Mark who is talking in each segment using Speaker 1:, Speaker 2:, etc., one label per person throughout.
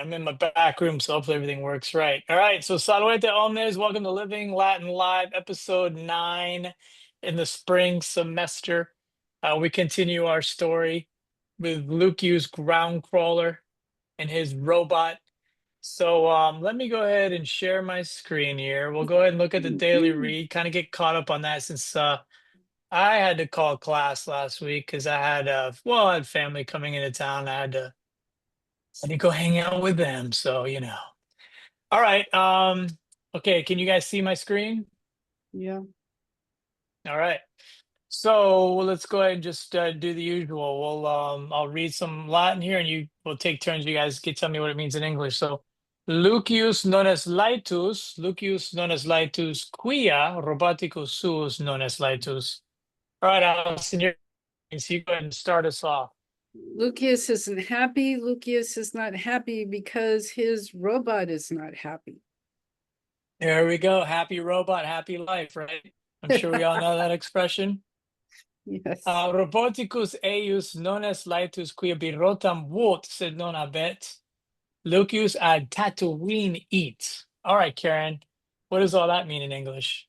Speaker 1: I'm in my back room, so hopefully everything works right. All right, so saludete omnes. Welcome to Living Latin Live, episode 9 in the spring semester. We continue our story with Lucius Groundcrawler and his robot. So let me go ahead and share my screen here. We'll go ahead and look at the daily read, kind of get caught up on that since I had to call class last week because I had family coming into town. I had to go hang out with them. So, All right. Okay, can you guys see my screen?
Speaker 2: Yeah.
Speaker 1: All right. So let's go ahead and just do the usual. I'll read some Latin here and you will take turns. You guys can tell me what it means in English. So Lucius non est laetus, quia roboticus suus non est laetus. All right, Allison, you go ahead and start us off.
Speaker 2: Lucius isn't happy. Lucius is not happy because his robot is not happy.
Speaker 1: There we go. Happy robot, happy life, right? I'm sure we all know that expression.
Speaker 2: Yes.
Speaker 1: Roboticus eius non est laetus quia birotam vult sed non habet. Lucius ad Tatooine eat. All right, Karen, what does all that mean in English?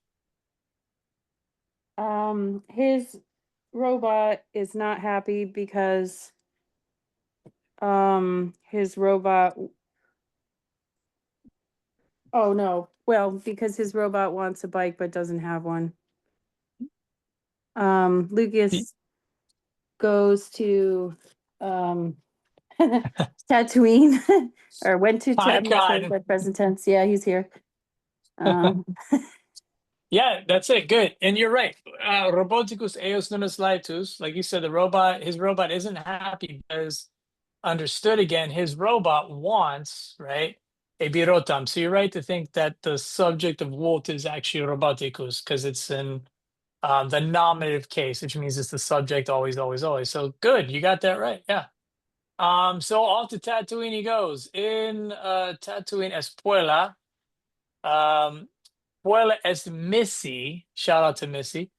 Speaker 3: His robot is not happy because his robot because his robot wants a bike but doesn't have one. Lucius goes to Tatooine or went to
Speaker 1: Hi,
Speaker 3: I'm not sure
Speaker 1: God.
Speaker 3: what present tense. Yeah, he's here.
Speaker 1: Yeah, that's it. Good. And you're right. Roboticus eius non est laetus, like you said, his robot isn't happy because understood again, his robot wants, right? A birotam. So you're right to think that the subject of Walt is actually roboticus because it's in the nominative case, which means it's the subject always, always, always. So good, you got that right. Yeah. So off to Tatooine he goes. In Tatooine Espuela, Puella es Missy. Shout out to Missy.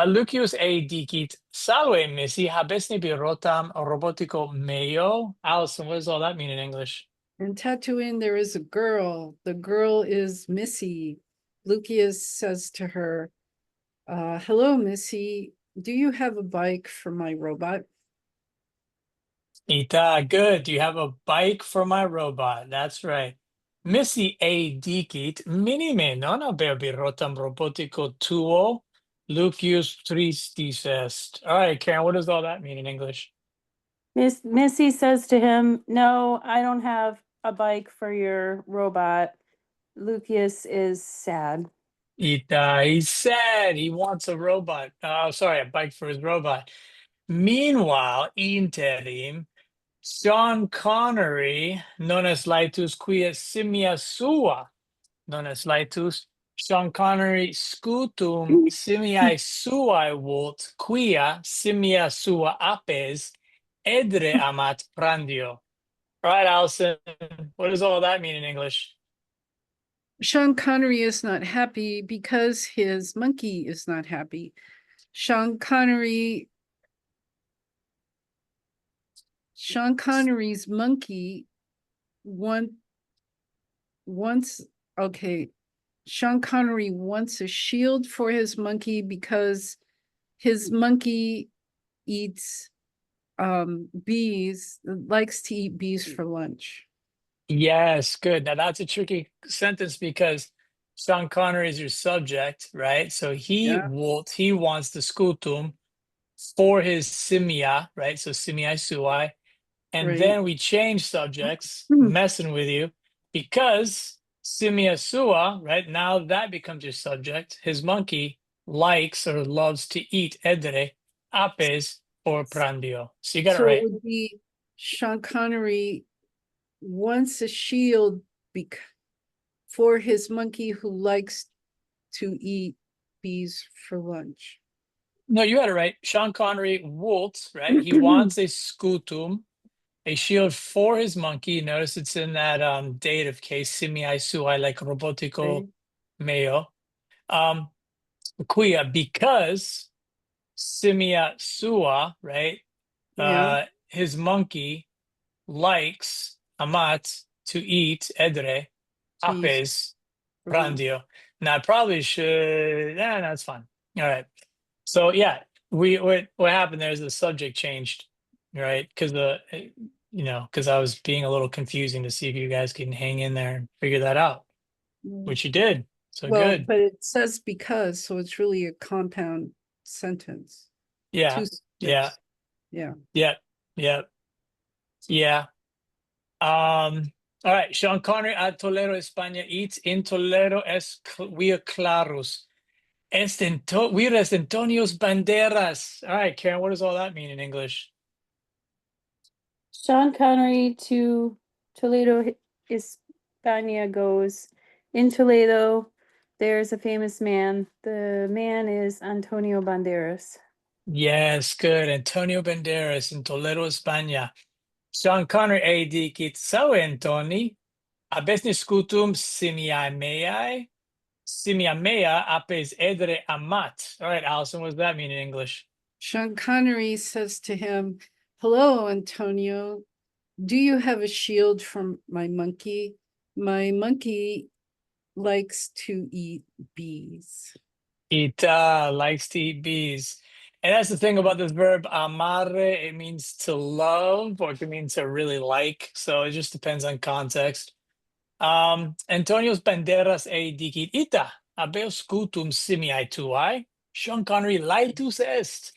Speaker 1: Lucius e dicit salve Missy habesne birotam robotico meo. Allison, what does all that mean in English?
Speaker 2: In Tatooine, there is a girl. The girl is Missy. Lucius says to her, hello, Missy. Do you have a bike for my robot?
Speaker 1: Ita, good. Do you have a bike for my robot? That's right. Missy e dicit minime non haber birotam robotico tuo. Lucius tristis est. All right, Karen, what does all that mean in English?
Speaker 3: Missy says to him, "No, I don't have a bike for your robot." Lucius is sad.
Speaker 1: He said he wants a robot. Sorry, a bike for his robot. Meanwhile, interim, Sean Connery, non est laetus quia simia sua, non est laetus. Sean Connery scutum simiae suae vult, quia simia sua apes, edre amat prandio. All right, Allison, what does all that mean in English?
Speaker 2: Sean Connery is not happy because his monkey is not happy. Sean Connery's monkey wants Sean Connery wants a shield for his monkey because his monkey eats bees, likes to eat bees for lunch.
Speaker 1: Yes, good. Now that's a tricky sentence because Sean Connery is your subject, right? So he wants the scutum for his simia, right? So simiae suae. And
Speaker 2: Right.
Speaker 1: then we change subjects, messing with you, because simia sua, right? Now that becomes your subject. His monkey likes or loves to eat edere, apes, or prandio. So you got it right.
Speaker 2: It would be Sean Connery wants a shield for his monkey who likes to eat bees for lunch.
Speaker 1: No, you had it right. Sean Connery wants, right? He wants a scutum, a shield for his monkey. Notice it's in that dative case, simiae suae, like robotico meo. Quia, because simia sua, right?
Speaker 2: Yeah.
Speaker 1: His monkey likes amat to eat, edre,
Speaker 2: Cheese.
Speaker 1: apes, prandio. Now I probably should, yeah, that's fine. All right. So yeah, what happened there is the subject changed, right? Because because I was being a little confusing to see if you guys can hang in there and figure that out, which you did. So
Speaker 2: Well,
Speaker 1: good.
Speaker 2: but it says because, so it's really a compound sentence.
Speaker 1: Yeah.
Speaker 2: Two
Speaker 1: Yeah.
Speaker 2: subjects. Yeah.
Speaker 1: Yeah. Yeah. Yeah. All right. Sean Connery at Toledo, España eats in Toledo we are claros. We are Antonio's Banderas. All right, Karen, what does all that mean in English?
Speaker 3: Sean Connery to Toledo, España goes. In Toledo, there's a famous man. The man is Antonio Banderas.
Speaker 1: Yes, good. Antonio Banderas in Toledo, España. Sean Connery AD kit sawe Antoni. Abesni skutum simiamea apes edre amat. All right, Allison, what does that mean in English?
Speaker 2: Sean Connery says to him, "Hello, Antonio. Do you have a shield from my monkey? My monkey likes to eat bees."
Speaker 1: Ita likes to eat bees. And that's the thing about this verb, amare, it means to love, or it can mean to really like. So it just depends on context. Antonio's Banderas e dicit ita, habeos scutum simiae tuae, Sean Connery laetus est.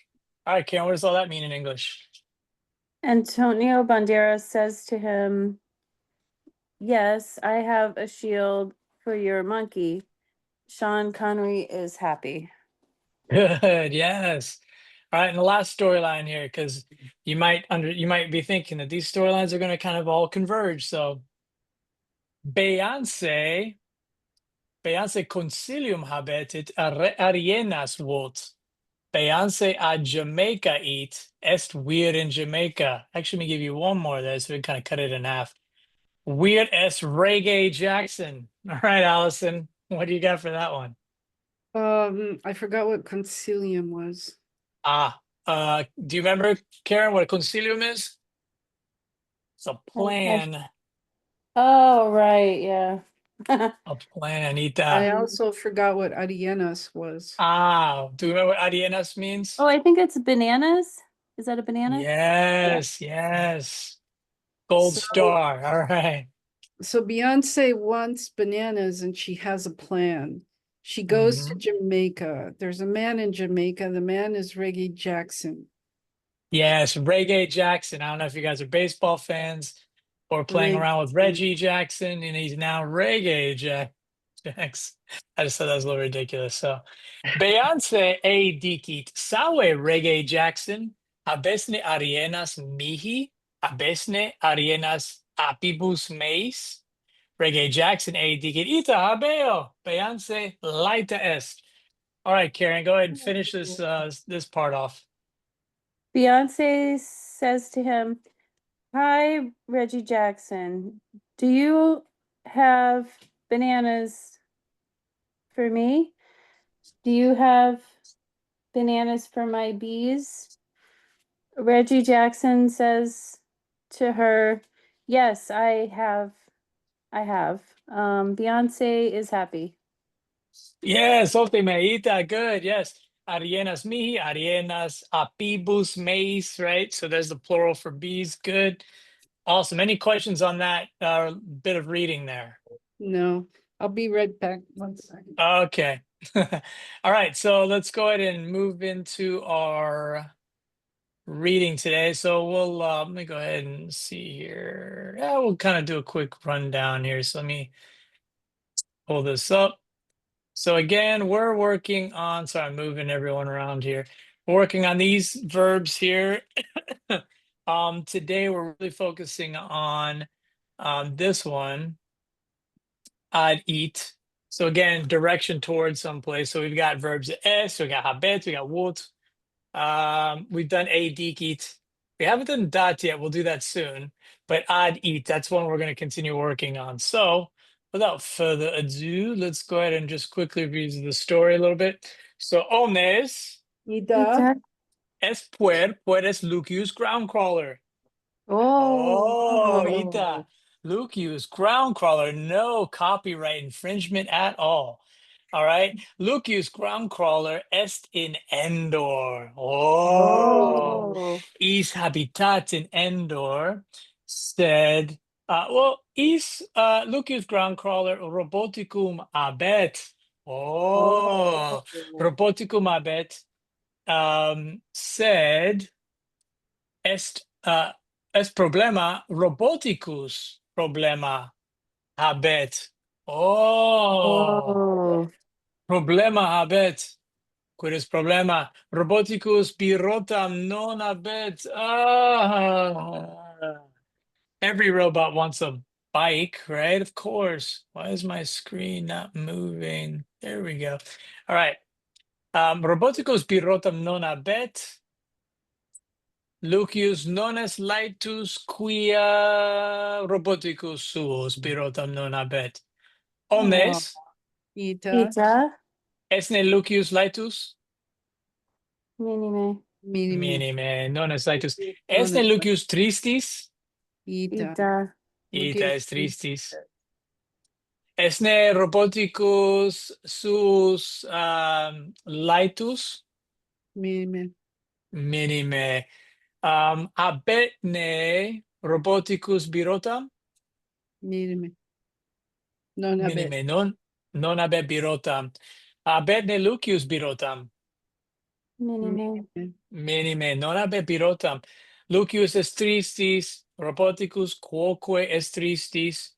Speaker 1: All right, Karen, what does all that mean in English?
Speaker 3: Antonio Banderas says to him, yes, I have a shield for your monkey. Sean Connery is happy.
Speaker 1: Good, yes. All right, and the last storyline here, because you might be thinking that these storylines are going to kind of all converge. So Beyonce concilium habetit arienas vot. Beyonce a Jamaica eat est weird in Jamaica. Actually, let me give you one more there, so we can kind of cut it in half. Weird est reggae Jackson. All right, Allison, what do you got for that one?
Speaker 2: I forgot what concilium was.
Speaker 1: Do you remember, Karen, what a concilium is? It's a plan.
Speaker 3: Oh, right, yeah.
Speaker 1: A plan,
Speaker 2: I
Speaker 1: Ita.
Speaker 2: also forgot what Arienas was.
Speaker 1: Do you remember what Arienas means?
Speaker 3: Oh, I think it's bananas. Is that a banana?
Speaker 1: Yes, yes. Gold
Speaker 2: So,
Speaker 1: star. All right.
Speaker 2: so Beyonce wants bananas and she has a plan. She goes to
Speaker 1: Mhm.
Speaker 2: Jamaica. There's a man in Jamaica. The man is Reggae Jackson.
Speaker 1: Yes, Reggae Jackson. I don't know if you guys are baseball fans or playing
Speaker 2: Reggae.
Speaker 1: around with Reggie Jackson, and he's now Reggae Jackson. I just thought that was a little ridiculous. So, Beyonce a dikit sawe Reggae Jackson, abesne arienas mihi, abesne arienas apibus meis. Reggae Jackson a dikit ita habeo. Beyonce laita est. All right, Karen, go ahead and finish this part off.
Speaker 3: Beyonce says to him, hi, Reggie Jackson. Do you have bananas for me? Do you have bananas for my bees? Reggie Jackson says to her, yes, I have. Beyonce is happy.
Speaker 1: Yes, Meita, good. Yes. Arienas mihi, arienas apibus meis, right? So there's the plural for bees. Good. Awesome. Any questions on that bit of reading there?
Speaker 2: No, I'll be right back. 1 second.
Speaker 1: Okay. All right. So let's go ahead and move into our reading today. So we'll let me go ahead and see here. Yeah, we'll kind of do a quick rundown here. So let me pull this up. So again, we're working on, sorry, I'm moving everyone around here. We're working on these verbs here. Today we're really focusing on this one, I'd eat. So again, direction towards someplace. So we've got verbs es, we got habet, we got would. We've done a eat. We haven't done dat yet. We'll do that soon. But I'd eat, that's one we're going to continue working on. So without further ado, let's go ahead and just quickly review the story a little bit. So omnes
Speaker 2: Ida.
Speaker 1: es puedes Lucius ground crawler.
Speaker 3: Oh,
Speaker 1: Oh, Ita. Lucius, ground crawler, no copyright infringement at all. All right. Lucius, ground crawler, est in Endor. Oh,
Speaker 3: Oh.
Speaker 1: is habitat in Endor, said, is Lucius, ground crawler, roboticum abet. Oh, roboticum abet, said, est problema roboticus problema habet. Oh,
Speaker 3: Oh.
Speaker 1: problema habet. Quid is problema? Roboticus birotam non habet. Ah, every robot wants a bike, right? Of course. Why is my screen not moving? There we go. All right. Roboticus birotam non habet. Lucius non est laetus quia roboticus suos birotam non habet.
Speaker 3: Oh.
Speaker 1: Omnes,
Speaker 2: Ita,
Speaker 3: Ita.
Speaker 1: esne Lucius laetus?
Speaker 3: Minime.
Speaker 2: minime.
Speaker 1: Minime, non est laetus.
Speaker 2: Non
Speaker 1: Esne
Speaker 2: est
Speaker 1: Lucius tristis?
Speaker 2: Ita.
Speaker 3: Ita.
Speaker 1: Ita
Speaker 2: Lucius
Speaker 1: est tristis. Esne roboticus suus laetus?
Speaker 2: Minime.
Speaker 1: Minime. Habetne roboticus birotam?
Speaker 2: Minime. Non habet.
Speaker 1: Minime, non habet birotam. Habetne Lucius birotam?
Speaker 3: Minime.
Speaker 1: Minime, non habet birotam. Lucius est tristis, roboticus quoque est tristis,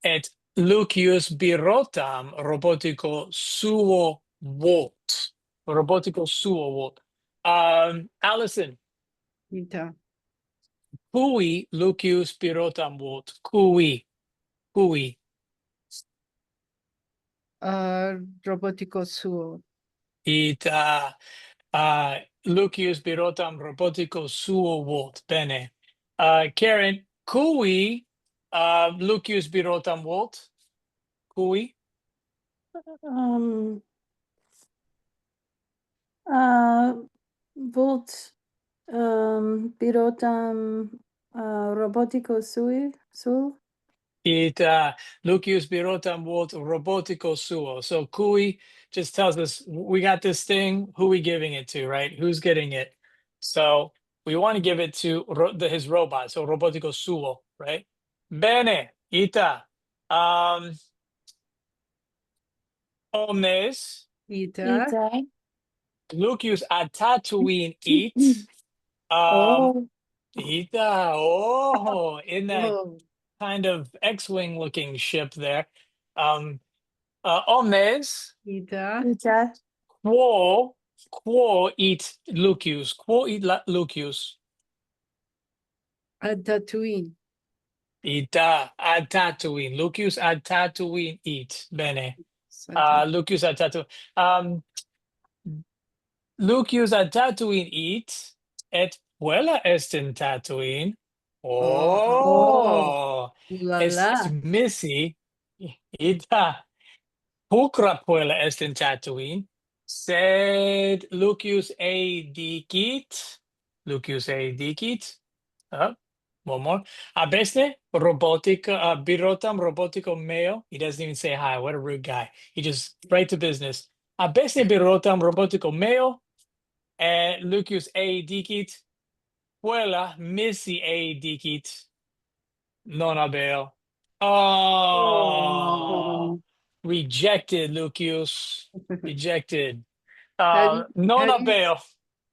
Speaker 1: et Lucius birotam robotico suo vult. Robotico suo vult. Allison,
Speaker 2: Ita.
Speaker 1: cui Lucius birotam vult? Cui.
Speaker 2: Robotico suo.
Speaker 1: It Lucius birotam robotico suo vult. Bene. Karen, cui Lucius birotam vult? Cui?
Speaker 3: Um. Volt. Birotam. Robotico sul.
Speaker 1: It Lucius birotam vult robotico suo. So cui just tells us we got this thing. Who we giving it to, right? Who's getting it? So we want to give it to his robot. So robotico suo, right? Bene, ita. Omnes
Speaker 2: Ita.
Speaker 3: Ita.
Speaker 1: Lucius ad Tatooine eat.
Speaker 3: Oh.
Speaker 1: Ita. Oh, in that
Speaker 2: Oh.
Speaker 1: kind of X-wing looking ship there. Omnes
Speaker 2: Ita.
Speaker 3: Ita.
Speaker 1: quo eat Lucius. Quo eat Lucius.
Speaker 2: Ad Tatooine.
Speaker 1: Ita ad Tatooine. Lucius ad Tatooine eat. Bene.
Speaker 2: Sata.
Speaker 1: Lucius ad Tatooine. Lucius ad Tatooine eat, et puella est in Tatooine.
Speaker 2: Oh.
Speaker 1: Oh,
Speaker 2: La
Speaker 1: est
Speaker 2: la.
Speaker 1: Missy. Ita. Pulcra puella est in Tatooine. Sed Lucius a dicit. Lucius a dicit. One more. Abeste robotica birotam robotico meo. He doesn't even say hi. What a rude guy. He just right to business. Abeste birotam robotico meo. Lucius a dicit. Puella Missy a dicit. Non abeo. Oh,
Speaker 3: Oh.
Speaker 1: rejected, Lucius. Rejected.
Speaker 2: How do you,
Speaker 1: Non
Speaker 2: how do you,
Speaker 1: abeo.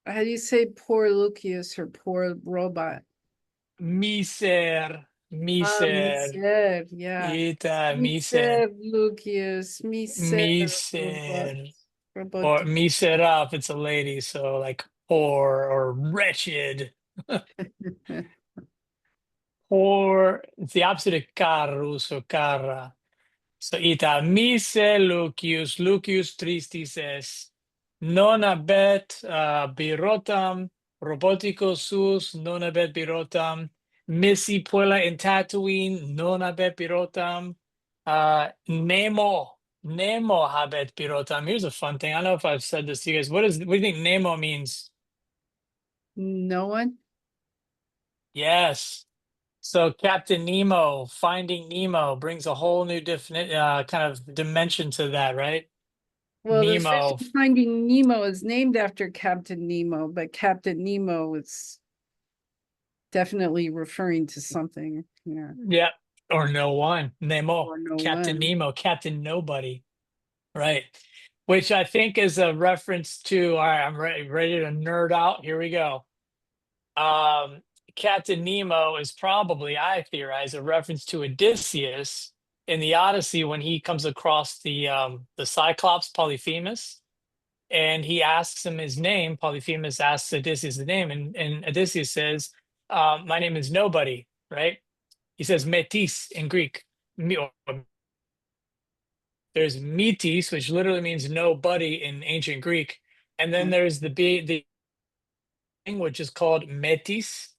Speaker 2: how do you say poor Lucius or poor robot?
Speaker 1: Miser. Miser.
Speaker 2: Miser, yeah.
Speaker 1: Ita miser.
Speaker 2: Miser Lucius, miser robot.
Speaker 1: Miser. Or
Speaker 2: Robot.
Speaker 1: misera if it's a lady, so like poor or wretched. Poor, it's the opposite of carus or cara. So ita mise Lucius tristis est. Non habet birotam, robotico sus, non habet birotam. Missy puella in Tatooine, non habet birotam. Nemo habet birotam. Here's a fun thing. I don't know if I've said this to you guys. What do you think Nemo means?
Speaker 2: No one?
Speaker 1: Yes. So Captain Nemo, Finding Nemo brings a whole new kind of dimension to that, right?
Speaker 2: Well, the
Speaker 1: Nemo.
Speaker 2: fish Finding Nemo is named after Captain Nemo, but Captain Nemo is definitely referring to something. Yeah.
Speaker 1: Yeah. Or no one. Nemo.
Speaker 2: Or no
Speaker 1: Captain
Speaker 2: one.
Speaker 1: Nemo, Captain Nobody. Right. Which I think is a reference to, all right, I'm ready to nerd out. Here we go. Um, Captain Nemo is probably, I theorize, a reference to Odysseus in the Odyssey when he comes across the Cyclops Polyphemus, and he asks him his name. Polyphemus asks Odysseus the name, and Odysseus says, "My name is Nobody." Right? He says Metis in Greek. Or there's Metis, which literally means nobody in ancient Greek, and then there's the which is called Metis,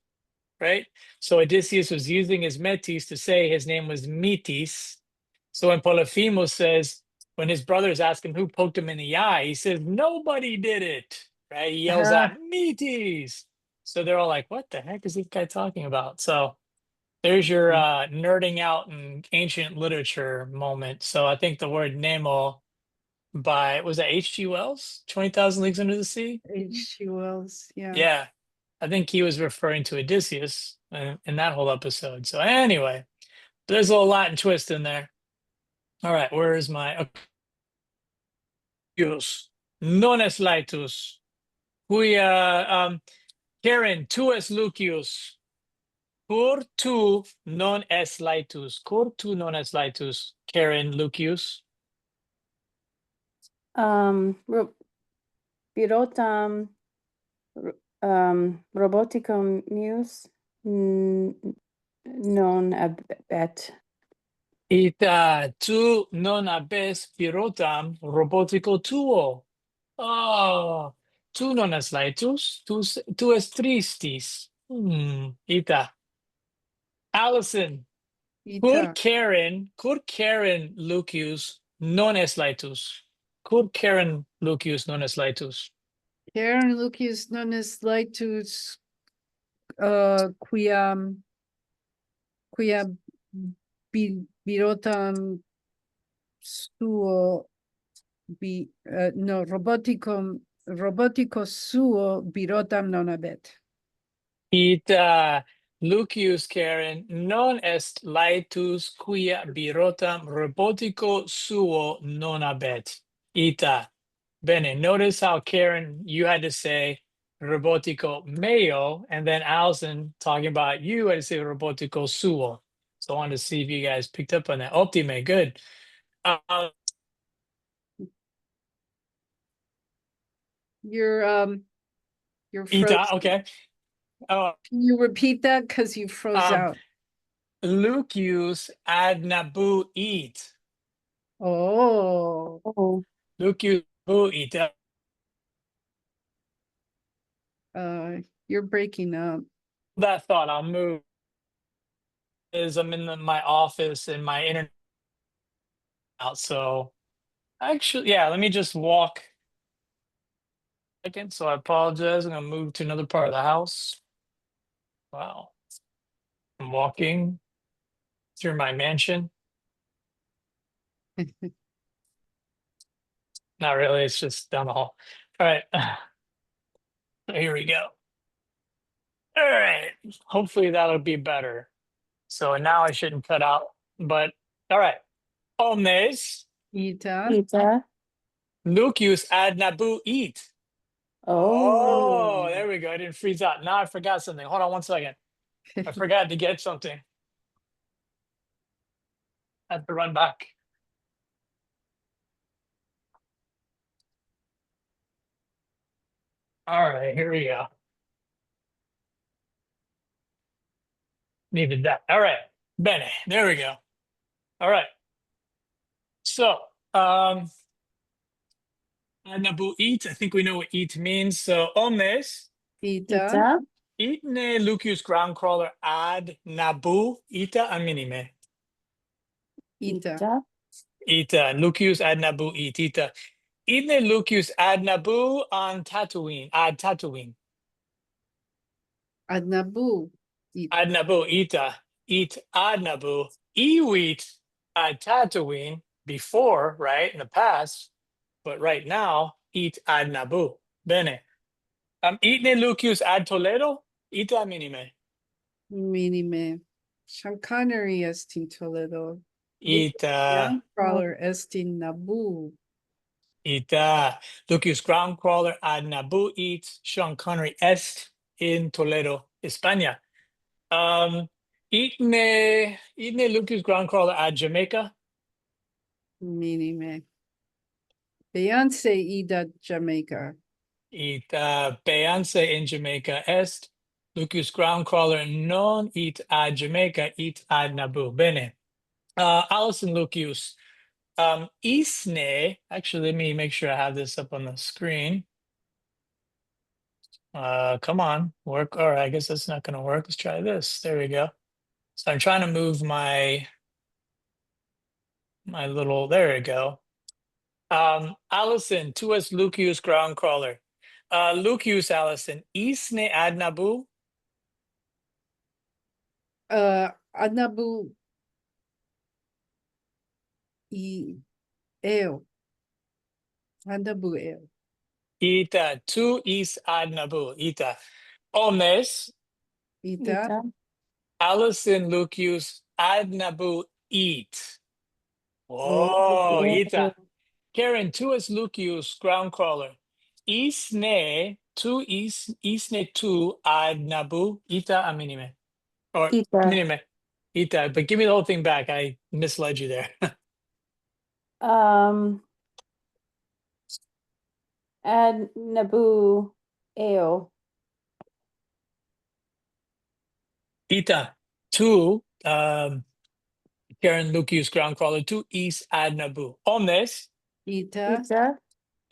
Speaker 1: right? So Odysseus was using his Metis to say his name was Metis. So when Polyphemus says, when his brothers ask him who poked him in the eye, he says, nobody did it, right? He yells out, Metis. So they're all like, what the heck is this guy talking about? So there's your nerding out in ancient literature moment. So I think the word Nemo by, was that H.G. Wells? 20,000 Leagues Under the Sea?
Speaker 2: H.G. Wells, yeah.
Speaker 1: Yeah. I think he was referring to Odysseus in that whole episode. So anyway, there's a little Latin twist in there. All right, where is my Lucius? Non es laetus. Karen, tu es Lucius. Cur tu non es laetus. Cur tu non es laetus. Karen, Lucius.
Speaker 3: Pirotam roboticum meus non abet.
Speaker 1: Ita tu non abes pirotam robotico tuo. Oh, tu non es laetus, tu es tristis. Ita. Allison,
Speaker 2: Ita.
Speaker 1: cur Karen Lucius non es laetus. Cur Karen Lucius non es laetus.
Speaker 2: Karen Lucius non es laetus quia birotam suo no robotico suo birotam non habet.
Speaker 1: Ita Lucius Karen non est laetus quia birotam robotico suo non habet. Ita. Bene, notice how Karen, you had to say robotico meo, and then Allison talking about you had to say robotico suo. So I wanted to see if you guys picked up on that. Optime, good.
Speaker 2: You're frozen.
Speaker 1: Ita, okay.
Speaker 2: Can you repeat that? Because you froze out.
Speaker 1: Lucius ad nabu eat.
Speaker 2: Oh.
Speaker 1: Lucius bu eat.
Speaker 2: You're breaking up.
Speaker 1: That thought, I'll move. I'm in my office and my internet out. So actually, yeah, let me just walk second, so I apologize. I'm gonna move to another part of the house. Wow. I'm walking through my mansion. Not really, it's just down the hall. All right. Here we go. All right. Hopefully that'll be better. So now I shouldn't cut out, but all right. Omnes
Speaker 2: Ita.
Speaker 1: Lucius ad nabu eat.
Speaker 3: Oh.
Speaker 1: Oh, there we go. I didn't freeze out. Now I forgot something. Hold on one second. I forgot to get something. I have to run back. All right, here we go. Needed that. All right. Bene. There we go. All right. So, nabu eat. I think we know what eat means. So, omnes,
Speaker 2: Ita.
Speaker 1: itne Lucius ground crawler ad nabu ita aminime.
Speaker 2: Ita.
Speaker 1: Ita Lucius ad nabu it ita. Itne Lucius ad nabu on Tatooine. Ad Tatooine.
Speaker 2: Adnabu.
Speaker 1: Ad nabu ita. eat ad Naboo. Iwit ad Tatooine before, right, in the past, but right now, eat ad Naboo. Bene. Itne Lucius ad Toledo, ita minime.
Speaker 2: Minime. Sean Connery est in Toledo.
Speaker 1: Ita,
Speaker 2: Groundcrawler est in Naboo.
Speaker 1: Lucius Groundcrawler ad Naboo eats. Sean Connery est in Toledo, España. Itne Lucius Groundcrawler ad Jamaica.
Speaker 2: Minime. Beyonce ida Jamaica.
Speaker 1: Beyonce in Jamaica est. Lucius Groundcrawler non eat ad Jamaica, eat ad Naboo. Bene. Allison Lucius. Isne, actually, let me make sure I have this up on the screen. Come on, work. All right, I guess that's not going to work. Let's try this. There we go. So I'm trying to move my little, there we go. Allison, tuas Lucius Groundcrawler. Lucius, Allison, isne ad Naboo.
Speaker 2: Anabu eo. Anabu eo.
Speaker 1: Ita, tu is ad Naboo. Ita. Omnes,
Speaker 2: Ita.
Speaker 3: Ita.
Speaker 1: Allison Lucius ad Naboo eat. Oh, Ita. Karen, tuas Lucius Groundcrawler. Isne, tu isne tu ad Naboo. Ita a minime. Or
Speaker 3: Ita.
Speaker 1: minime. Ita, but give me the whole thing back. I misled you there.
Speaker 3: Ad Naboo Ao.
Speaker 1: Ita, tu, Karen Lucius Groundcrawler, tu is ad Naboo. Omnes,
Speaker 2: Ita.
Speaker 3: Ita.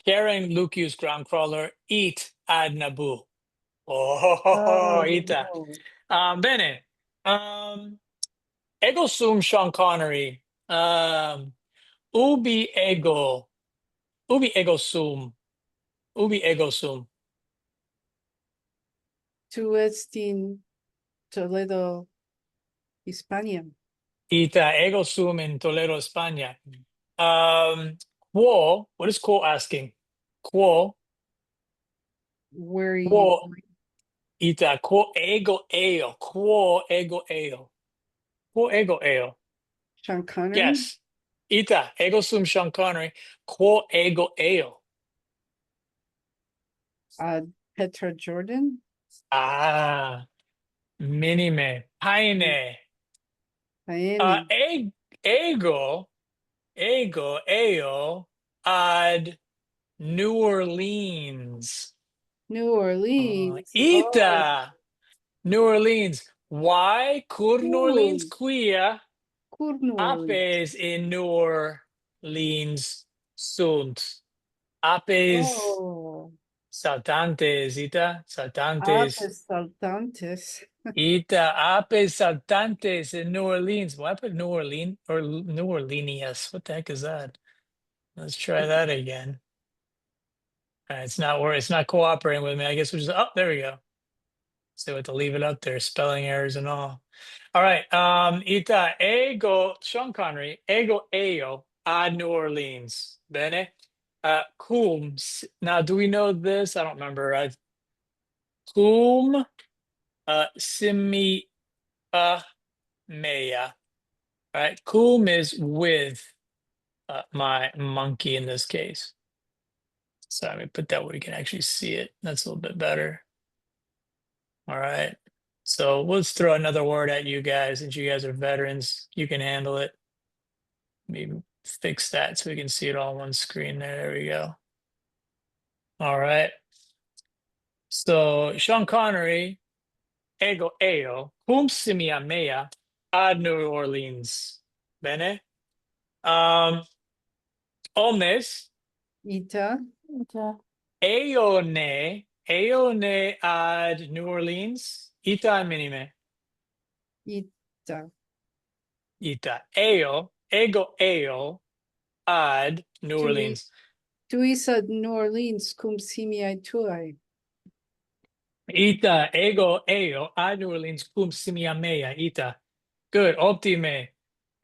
Speaker 1: Karen Lucius Groundcrawler, eat ad Naboo. Oh, Ita. Bene. Ego sum Sean Connery. Ubi ego. Ubi ego sum. Ubi ego sum.
Speaker 2: Tu est in Toledo, Hispania.
Speaker 1: Ita ego sum in Toledo, España. Quo, what is quo asking? Quo,
Speaker 2: Where are you?
Speaker 1: quo, ita, quo ego eo. Quo ego eo. Quo ego eo.
Speaker 2: Sean Connery?
Speaker 1: Yes. Ita, ego sum Sean Connery. Quo ego eo.
Speaker 2: Petra Jordan?
Speaker 1: Ah, minime. Paine.
Speaker 2: Miami.
Speaker 1: Ego, eo ad New Orleans.
Speaker 2: New Orleans.
Speaker 1: Ita, New Orleans. Why could New Orleans
Speaker 2: Cool.
Speaker 1: quia
Speaker 2: Cool New Orleans.
Speaker 1: apes in New Orleans sunt? Apes
Speaker 2: Oh.
Speaker 1: saltantes, ita, saltantes.
Speaker 2: Apes saltantes.
Speaker 1: Ita, apes saltantes in New Orleans. Why put New Orleans or New Orleanius? What the heck is that? Let's try that again. It's not where it's not cooperating with me. I guess we'll just, oh, there we go. So we have to leave it up there, spelling errors and all. All right. Ita ego, Sean Connery, ego eo ad New Orleans. Bene. Cum. Now, do we know this? I don't remember. Cum simi mea. All right. Cum is with my monkey in this case. So let me put that where you can actually see it. That's a little bit better. All right. So let's throw another word at you guys. Since you guys are veterans, you can handle it. Maybe fix that so we can see it all on one screen there. There we go. All right. So Sean Connery, ego eo, cum simia mea ad New Orleans. Bene. Omnes,
Speaker 2: Ita.
Speaker 3: Ita.
Speaker 1: eone ad New Orleans. Ita minime.
Speaker 2: Ita.
Speaker 1: Ita. Ego eo ad New Orleans.
Speaker 2: Tuis ad New Orleans cum simiae tuae.
Speaker 1: Ita ego eo ad New Orleans cum simia mea. Ita. Good. Optime.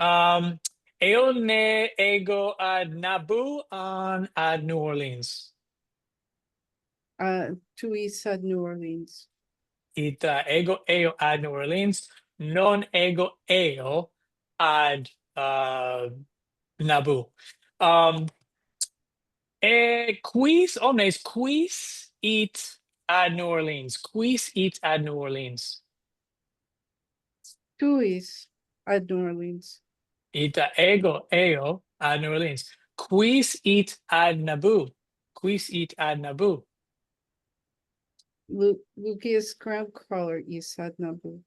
Speaker 1: Eo ne ego ad Nabu on ad New Orleans.
Speaker 2: To east at New Orleans.
Speaker 1: Ita ego eo ad New Orleans. Non ego eo ad Nabu. Quis omnes quis eat ad New Orleans. Quis eat ad New Orleans.
Speaker 2: To east at New Orleans.
Speaker 1: Ita ego eo ad New Orleans. Quis eat ad Nabu. Quis eat ad Nabu.
Speaker 2: Lucius Groundcrawler east at Nabu.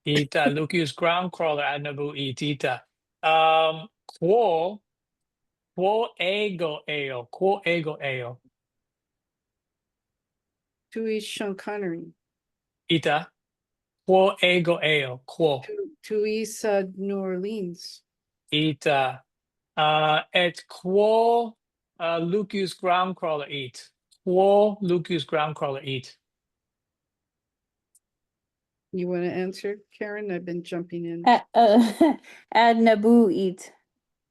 Speaker 1: Ita Lucius Groundcrawler ad Nabu eat ita. Quo ego eo. Quo ego eo.
Speaker 2: To east Sean Connery.
Speaker 1: Ita. Quo ego eo. Quo.
Speaker 2: To east at New Orleans.
Speaker 1: Ita. Et quo Lucius Groundcrawler eat. Quo Lucius Groundcrawler eat.
Speaker 2: You want to answer, Karen? I've been jumping in.
Speaker 3: Ad Nabu eat.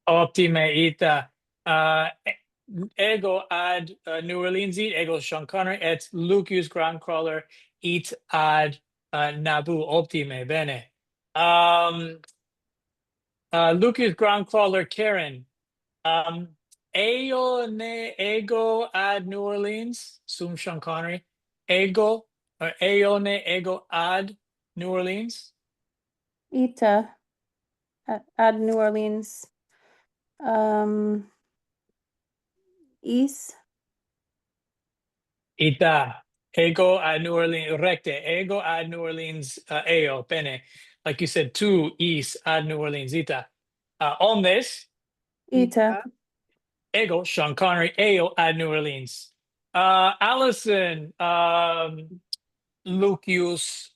Speaker 1: Optime ita. Ego ad New Orleans eat. Ego Sean Connery. Et Lucius Groundcrawler eat ad Nabu. Optime. Bene. Lucius Groundcrawler Karen. Eo ne ego ad New Orleans. Sum Sean Connery. Ego or eo ne ego ad New Orleans.
Speaker 3: Ita. Ad New Orleans. East.
Speaker 1: Ita. Ego ad New Orleans. Recte. Ego ad New Orleans. Eo. Pene. Like you said, to east ad New Orleans. Ita. Omnes.
Speaker 3: Ita.
Speaker 1: Ego. Sean Connery. Eo ad New Orleans. Allison. Lucius.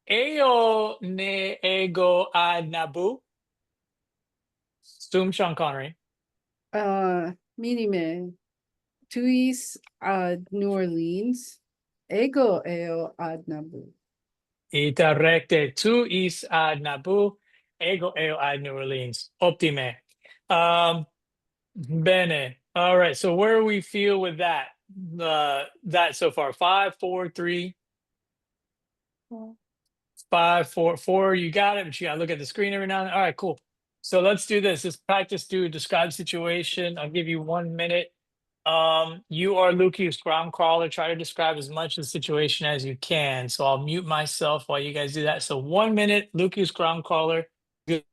Speaker 1: Eo ne ego ad Nabu. Stum Sean Connery.
Speaker 2: Minime. To east at New Orleans. Ego eo ad Nabu.
Speaker 1: Ita recte tu is ad Nabu. Ego eo ad New Orleans. Optime. Bene. All right. So where do we feel with that? That so far? 5, 4, 3, 5, 4, 4. You got it, but you gotta look at the screen every now and then. All right, cool. So let's do this. Let's practice do describe situation. I'll give you 1 minute. You are Lucius Groundcrawler. Try to describe as much of the situation as you can. So I'll mute myself while you guys do that. So 1 minute, Lucius Groundcrawler. Good.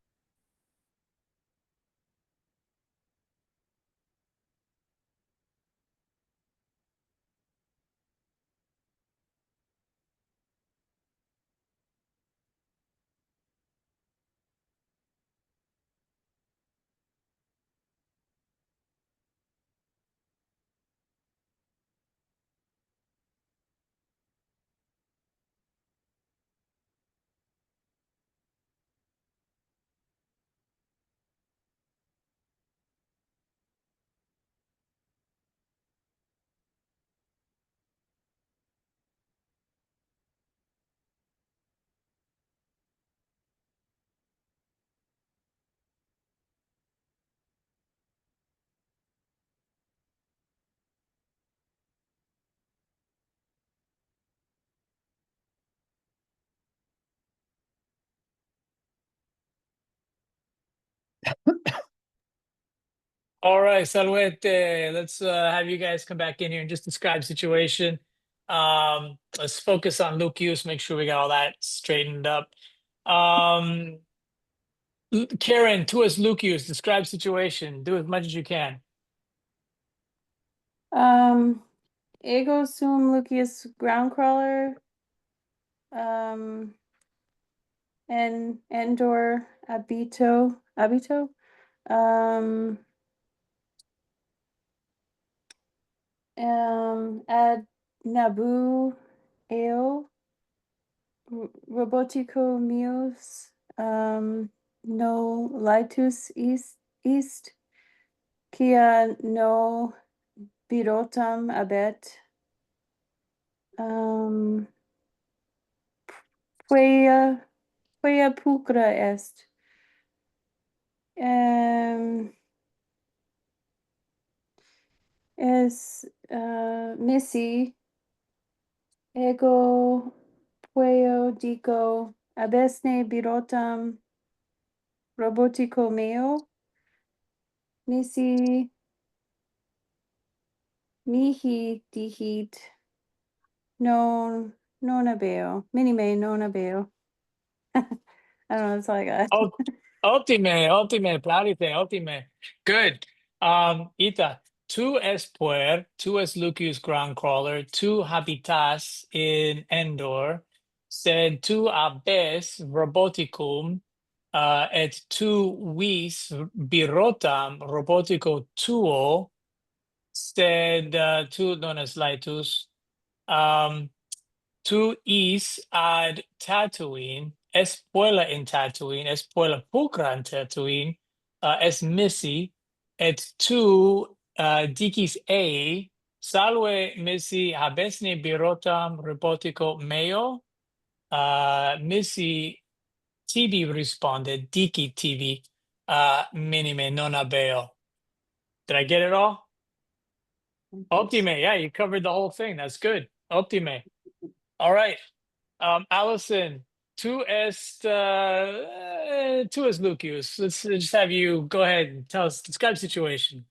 Speaker 1: All right, Salwete. Let's have you guys come back in here and just describe situation. Let's focus on Lucius, make sure we got all that straightened up. Karen, to us, Lucius, describe situation. Do as much as you can.
Speaker 3: Ego sum Lucius Groundcrawler. And Endor Abito. Ad Nabu Eo. Robotico Meus. No Litus East. Kia no Birotam Abet. Quia pulcra est. Es missy ego pueo dico abesne birotam robotico meo missy mihi dihit non abeo minime non abeo. I don't know, that's all I got.
Speaker 1: Oh, ultime, clarite, ultime. Good. Ita, tu es puer, tu es Lucius ground crawler, tu habitas in Endor, sed tu abes roboticum, et tu vis birotam robotico tuo, sed tu non es laetus. Tu is ad Tatooine, es puella in Tatooine, es puella pulcra in Tatooine, es missi, et tu dicis salve missi habesne birotam robotico meo, missi tibi responded, dici tibi, minime non abeo. Did I get it all? Optime, yeah, you covered the whole thing. That's good. Optime. All right. Allison, tu es Lucius. Let's just have you go ahead and tell us, describe the situation.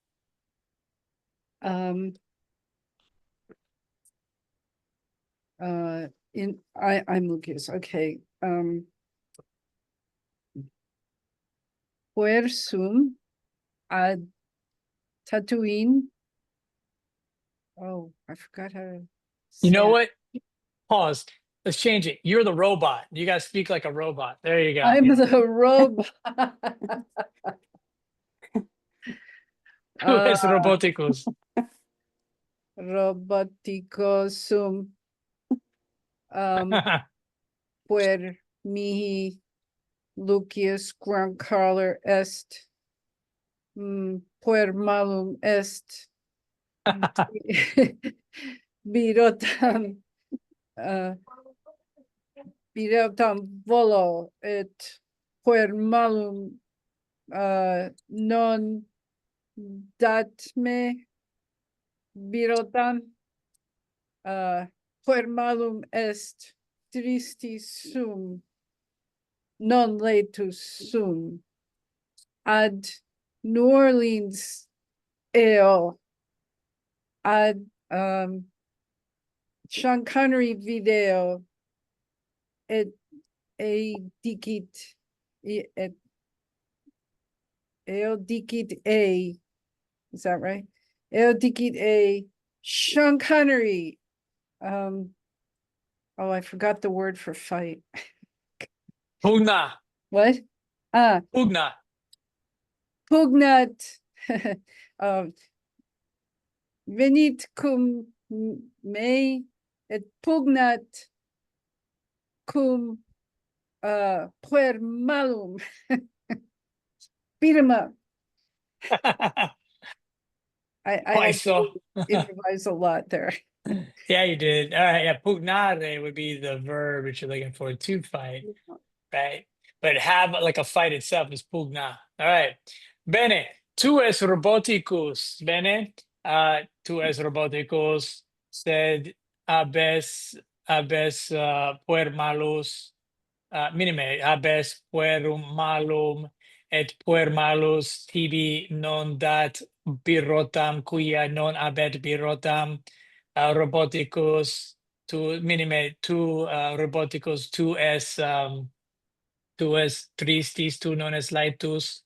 Speaker 2: I'm Lucas. Okay. Puer sum ad Tatooine. Oh, I forgot how to
Speaker 1: You know
Speaker 2: say it.
Speaker 1: what? Pause. Let's change it. You're the robot. You guys speak like a robot. There you go.
Speaker 2: I'm the robot.
Speaker 1: Tu es roboticus.
Speaker 2: Robotico sum puer mihi Lucius Groundcaller est puer malum est birotam birotam volo et puer malum non dat me birotam puer malum est tristis sum non laetus sum ad New Orleans eo ad Sean Connery video et dicit et eo dicit is that right? Eo dicit Sean Connery. Oh, I forgot the word for fight.
Speaker 1: Pugna.
Speaker 2: What?
Speaker 1: Pugna.
Speaker 2: Pugnat. Venit cum me et pugnat cum puer malum. Beat him up. I
Speaker 1: I
Speaker 2: had
Speaker 1: saw.
Speaker 2: to improvise a lot there.
Speaker 1: Yeah, you did. All right. Yeah, pugnare would be the verb that you're looking for, to fight, right? But have like a fight itself is pugna. All right. Bene. Tu es roboticus. Bene. Tu es roboticus, sed abes puer malus, minime, habes puerum malum, et puer malus tibi non dat birotam, quia non abet birotam, roboticus, tu minime, tu roboticus, tu es tristis, tu non es laetus,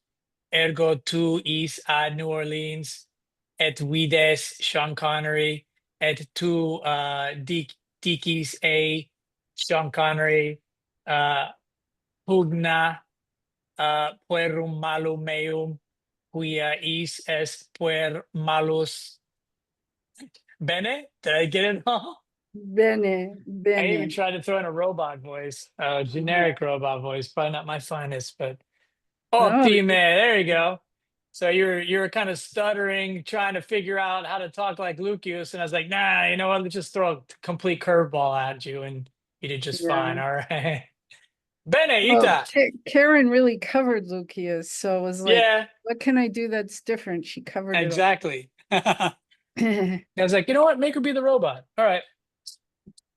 Speaker 1: ergo tu is ad New Orleans, et vides Sean Connery, et tu dicis Sean Connery, pugna puerum malum meum, quia is est puer malus. Bene? Did I get it all?
Speaker 2: Bene,
Speaker 1: I even
Speaker 2: bene.
Speaker 1: tried to throw in a robot voice, generic robot voice, probably not my finest, but
Speaker 2: Oh,
Speaker 1: optime, there you go. So you're kind of stuttering, trying to figure out how to talk like Lucius, and I was like, nah, you know what? Let's just throw a complete curveball at you, and you did just
Speaker 2: yeah.
Speaker 1: fine. All right. Bene,
Speaker 2: Well,
Speaker 1: Ita.
Speaker 2: Karen really covered Lucius, so it was like,
Speaker 1: Yeah,
Speaker 2: what can I do that's different? She covered it
Speaker 1: exactly. I
Speaker 2: all.
Speaker 1: was like, you know what? Make her be the robot. All right.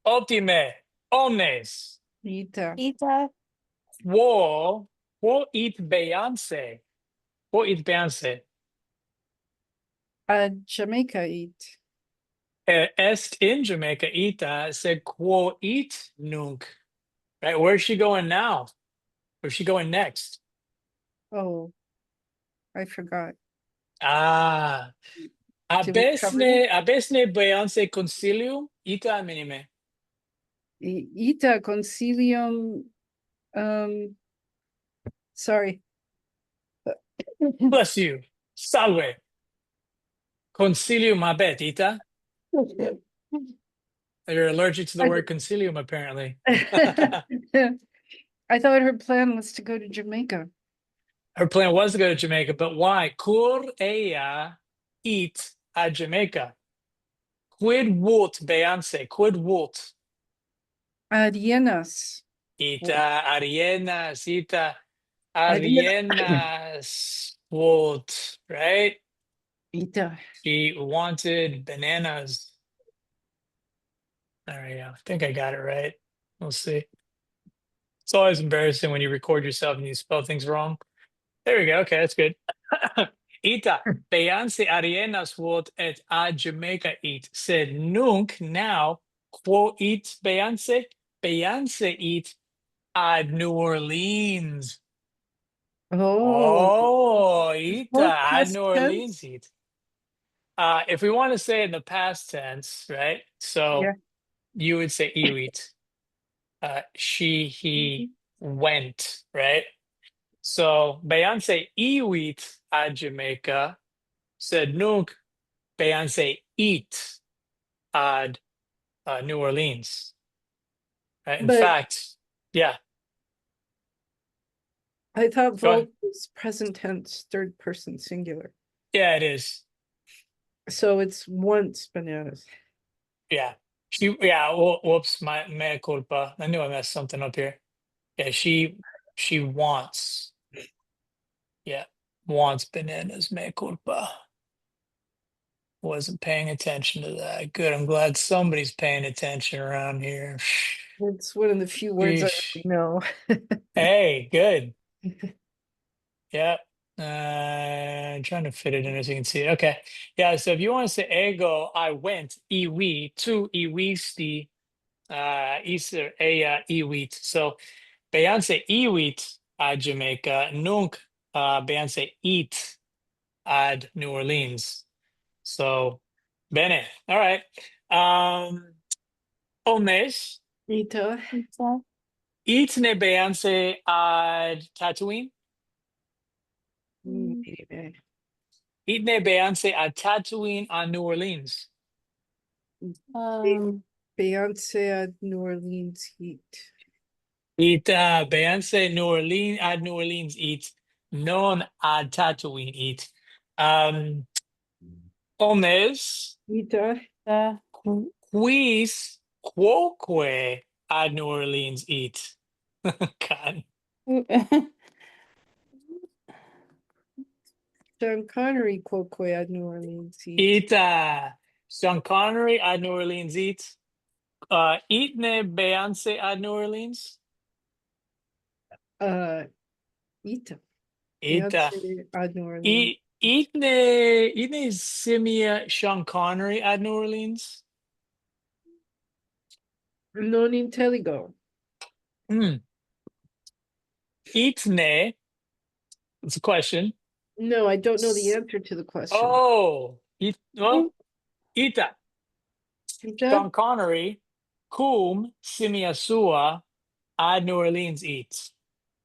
Speaker 1: Optime, omnes,
Speaker 2: Ita.
Speaker 3: Ita.
Speaker 1: quo it Beyonce. Quo it Beyonce.
Speaker 2: Jamaica eat.
Speaker 1: Est in Jamaica, ita, said quo it nunc. Right? Where's she going now? Where's she going next?
Speaker 2: Oh, I forgot.
Speaker 1: Ah,
Speaker 2: Did we cover that?
Speaker 1: abesne Beyonce concilium, ita minime.
Speaker 2: Ita concilium. Sorry.
Speaker 1: Bless you. Salve. Concilium habet, ita. You're allergic to the
Speaker 2: I,
Speaker 1: word concilium, apparently.
Speaker 2: I thought her plan was to go to Jamaica.
Speaker 1: Her plan was to go to Jamaica, but why? Cur ella eat a Jamaica. Quid vult Beyonce? Quid vult?
Speaker 2: Arienas.
Speaker 1: Ita Arienas, Ita
Speaker 2: Ariena.
Speaker 1: Arienas vult, right?
Speaker 2: Ita.
Speaker 1: She wanted bananas. There we go. I think I got it right. We'll see. It's always embarrassing when you record yourself and you spell things wrong. There we go. Okay, that's good. Ita, Beyonce Arienas vult et a Jamaica eat. Said nunc now, quo eat Beyonce? Beyonce eat ad New Orleans.
Speaker 2: Oh,
Speaker 1: Oh, Ita
Speaker 2: both
Speaker 1: ad
Speaker 2: past
Speaker 1: New
Speaker 2: tense.
Speaker 1: Orleans eat. If we want to say it in the past tense, right? So
Speaker 2: Yeah.
Speaker 1: you would say iwit. She, he went, right? So Beyonce iwit ad Jamaica said nunc Beyonce eat ad New Orleans. Right? In
Speaker 2: But
Speaker 1: fact, yeah,
Speaker 2: I thought
Speaker 1: go ahead.
Speaker 2: both was present tense, third person singular.
Speaker 1: Yeah, it is.
Speaker 2: So it's once bananas.
Speaker 1: Yeah. Whoops, my mea culpa. I knew I messed something up here. Yeah, she wants. Yeah, wants bananas, mea culpa. Wasn't paying attention to that. Good. I'm glad somebody's paying attention around here.
Speaker 2: It's one of the few words I
Speaker 1: Sheesh.
Speaker 2: really know.
Speaker 1: Hey, good. Yeah. Trying to fit it in as you can see it. Okay. Yeah, so if you want to say ego, I went, iwi, to iwisti, iser, ea, iwit. So Beyonce iwit ad Jamaica, nunc Beyonce eat ad New Orleans. So bene. All right. Omnes,
Speaker 2: Ita.
Speaker 3: Ita.
Speaker 1: itne Beyonce ad Tatooine.
Speaker 2: Maybe.
Speaker 1: Itne Beyonce ad Tatooine on New Orleans.
Speaker 3: Um,
Speaker 2: Beyonce at New Orleans heat.
Speaker 1: It Beyonce New Orleans ad New Orleans eat non ad Tatooine eat. Omnes
Speaker 2: Ita.
Speaker 3: the
Speaker 1: quis quoque ad New Orleans eat. God.
Speaker 2: Sean Connery quoque at New Orleans heat.
Speaker 1: Eat Sean Connery ad New Orleans eat. Eatne Beyonce ad New Orleans.
Speaker 2: Ita.
Speaker 1: Eat
Speaker 2: Beyonce at New Orleans.
Speaker 1: Eatne Simia Sean Connery ad New Orleans.
Speaker 2: Non intelligo.
Speaker 1: Hmm. Itne, it's a question.
Speaker 2: No, I don't know the answer to the question.
Speaker 1: Oh, well, Ita,
Speaker 2: Ita?
Speaker 1: Sean Connery, cum simia sua ad New Orleans eats,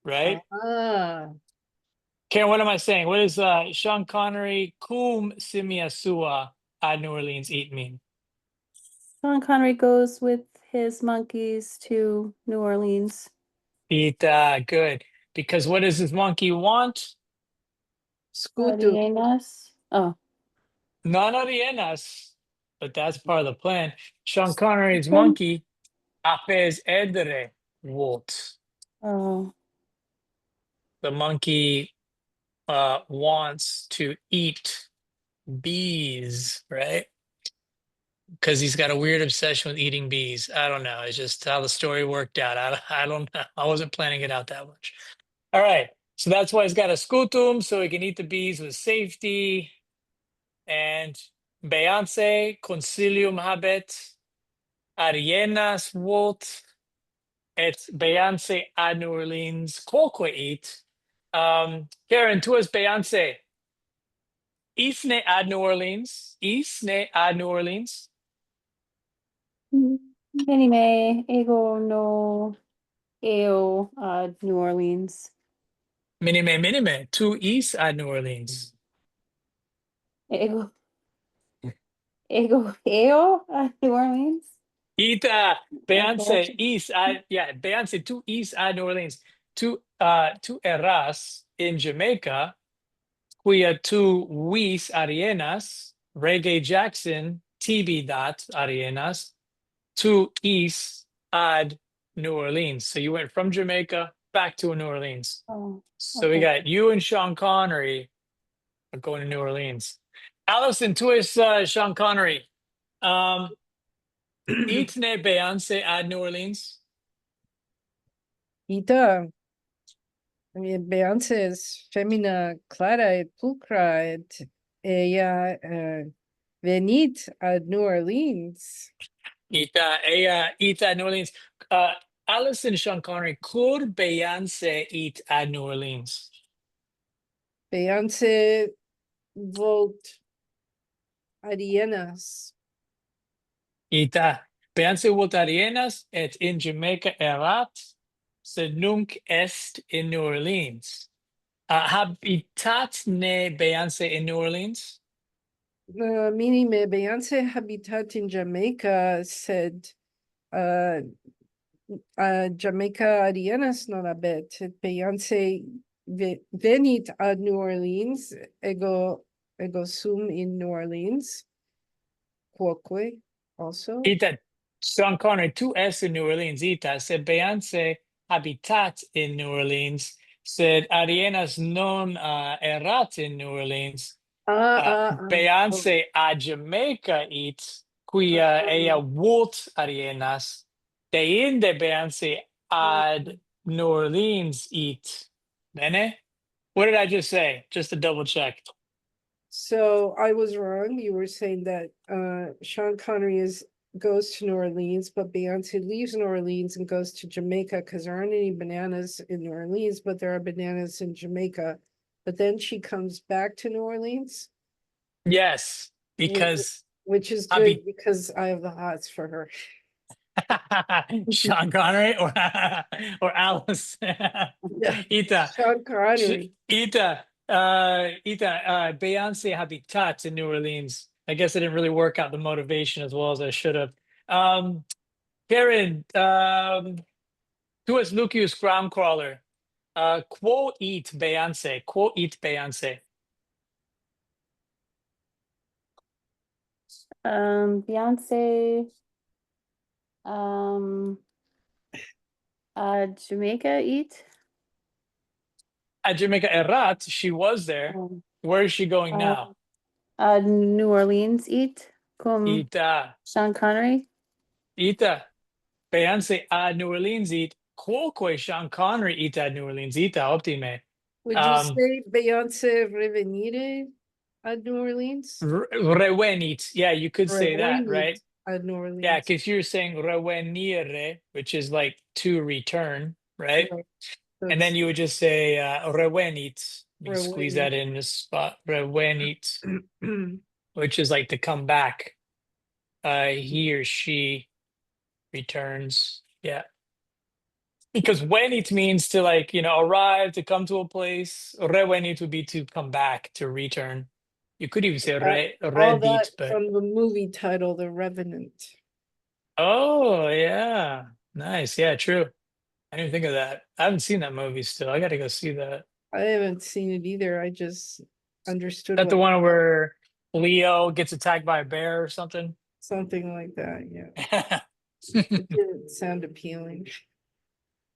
Speaker 1: right?
Speaker 2: Ah,
Speaker 1: Karen, what am I saying? What does Sean Connery, cum simia sua ad New Orleans eat mean?
Speaker 3: Sean Connery goes with his monkeys to New Orleans.
Speaker 1: Ita, good. Because what does this monkey want?
Speaker 2: Scutu.
Speaker 3: Hyenas. Oh.
Speaker 1: None of the hienas, but that's part of the plan. Sean Connery's monkey, apes edere, wolves.
Speaker 3: Oh.
Speaker 1: The monkey wants to eat bees, right? Because he's got a weird obsession with eating bees. I don't know. It's just how the story worked out. I don't know. I wasn't planning it out that much. All right. So that's why he's got a scutum, so he can eat the bees with safety. And Beyonce, consilium habet, Arienas volt, et Beyonce ad New Orleans, quoque eat. Karen, tu es Beyonce. Isne ad New Orleans. Isne ad New Orleans.
Speaker 3: Anime, ego no eo New Orleans.
Speaker 1: Minime. Tu is ad New Orleans.
Speaker 3: Ego eo New Orleans.
Speaker 1: Ita, Beyonce
Speaker 3: Okay.
Speaker 1: is ad, yeah, Beyonce, tu is ad New Orleans. Tu eras in Jamaica, quia tu vis Arienas, Reggae Jackson, TB dot Arienas, tu is ad New Orleans. So you went from Jamaica back to New Orleans.
Speaker 3: Oh,
Speaker 1: So we
Speaker 3: okay.
Speaker 1: got you and Sean Connery are going to New Orleans. Allison, tu es Sean Connery. Itne Beyonce ad New Orleans.
Speaker 2: Ita, I mean, Beyonce is femina clara et pulcra et ella venit ad New Orleans.
Speaker 1: Ita ad New Orleans. Allison, Sean Connery, could Beyonce eat at New Orleans?
Speaker 2: Beyonce volt Arienas.
Speaker 1: Ita. Beyonce Voltarianas et in Jamaica erat, sed nunc est in New Orleans. Habitat ne Beyonce in New Orleans?
Speaker 2: Minime Beyonce habitat in Jamaica, sed Jamaica Arienas non habet, et Beyonce venit ad New Orleans, ego sum in New Orleans, quoque also.
Speaker 1: Ita. Sean Connery, tu es in New Orleans. Ita. Sed Beyonce habitat in New Orleans. Sed Arienas non erat in New Orleans.
Speaker 2: Oh,
Speaker 1: Beyonce a Jamaica eats quia ea vult Arienas. Deinde Beyonce ad New Orleans eat. Bene? What did I just say? Just to double check.
Speaker 2: So I was wrong. You were saying that Sean Connery goes to New Orleans, but Beyonce leaves New Orleans and goes to Jamaica because there aren't any bananas in New Orleans, but there are bananas in Jamaica. But then she comes back to New Orleans,
Speaker 1: Yes,
Speaker 2: whi-
Speaker 1: because
Speaker 2: which is
Speaker 1: Abi
Speaker 2: good because I have the hots for her.
Speaker 1: Sean Connery or Alice.
Speaker 2: Yeah,
Speaker 1: Ita.
Speaker 2: Sean Connery.
Speaker 1: Beyonce habitat in New Orleans. I guess I didn't really work out the motivation as well as I should have. Karen, tu es Lucius Groundcrawler. Quo eat Beyonce? Quo eat Beyonce?
Speaker 3: Beyonce, um, Jamaica eat.
Speaker 1: At Jamaica Erat, she was there.
Speaker 3: Um,
Speaker 1: Where is she going
Speaker 3: uh,
Speaker 1: now?
Speaker 3: New Orleans eat. Cum
Speaker 1: Ita.
Speaker 3: Sean Connery.
Speaker 1: Ita. Beyonce a New Orleans eat. Quoque Sean Connery eat at New Orleans. Ita, optime.
Speaker 2: Would you
Speaker 1: Um,
Speaker 2: say Beyonce revenire at New Orleans?
Speaker 1: Revenit. Yeah, you could say that,
Speaker 2: Revenit
Speaker 1: right?
Speaker 2: at New
Speaker 1: Yeah,
Speaker 2: Orleans.
Speaker 1: because you're saying revenire, which is like to return, right?
Speaker 2: Right. So
Speaker 1: And then
Speaker 2: it's
Speaker 1: you would just say revenit. You squeeze
Speaker 2: revenit.
Speaker 1: that in the spot. Revenit, which is like to come back. He or she returns. Yeah. Because wenit means to like, arrive, to come to a place. Revenit would be to come back, to return. You could even say
Speaker 2: Uh, all that
Speaker 1: redit, but
Speaker 2: from the movie title, The Revenant.
Speaker 1: oh yeah. Nice. Yeah, true. I didn't even think of that. I haven't seen that movie still. I gotta go see that.
Speaker 2: I haven't seen it either. I just understood
Speaker 1: That the
Speaker 2: what
Speaker 1: one where Leo gets attacked by a bear or something?
Speaker 2: something like that. Yeah, it didn't sound appealing.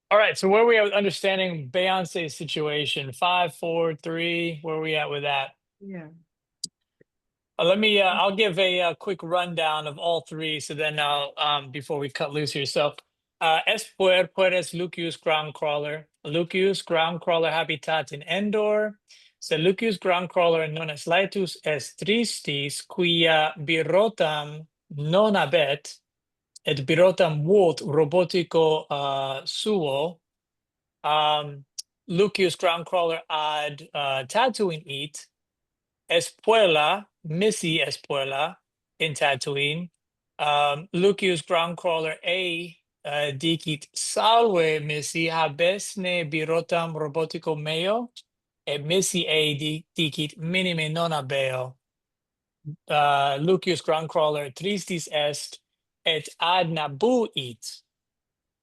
Speaker 1: All right, so where are we at with understanding Beyonce's situation? 5, 4, 3. Where are we at with that?
Speaker 2: Yeah.
Speaker 1: I'll give a, quick rundown of all three. So then before we cut loose here. So, puedes Lucius ground crawler, Lucius ground crawler habitat in Endor. So Lucius ground crawler non es laetus est tristis, quia birotam non habet, et birotam vult robotico suo. Lucius ground crawler ad Tatooine eat. Espuela, Missy Espuela in Tatooine. Lucius Groundcrawler A, dicit salve Missy habesne birotam robotico meo, et Missy A dicit minime non habeo. Lucius Groundcrawler tristis est, et ad nabu it.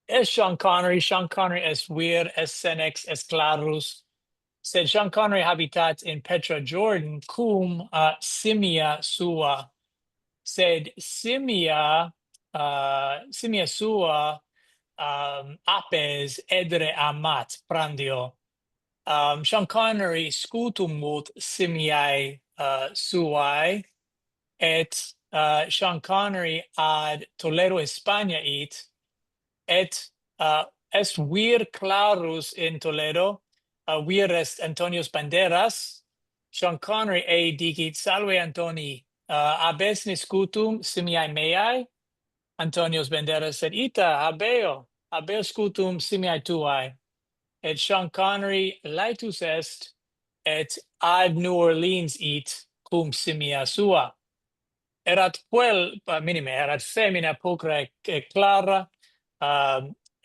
Speaker 1: Es Sean Connery es vir, es senex, es clarus, sed Sean Connery habitat in Petra Jordan cum simia sua, sed simia sua apes edere amat prandio. Sean Connery scutum vult simiae suae, et Sean Connery ad Toledo Hispania it, et est vir clarus in Toledo, vir est Antonius Banderas. Sean Connery a dicit salve Antoni, abesne scutum simiae meae. Antonius Banderas said ita habeo scutum simiae tuae. Et Sean Connery laetus est, et ad New Orleans it cum simia sua. Erat minime, erat femina pulchra clara,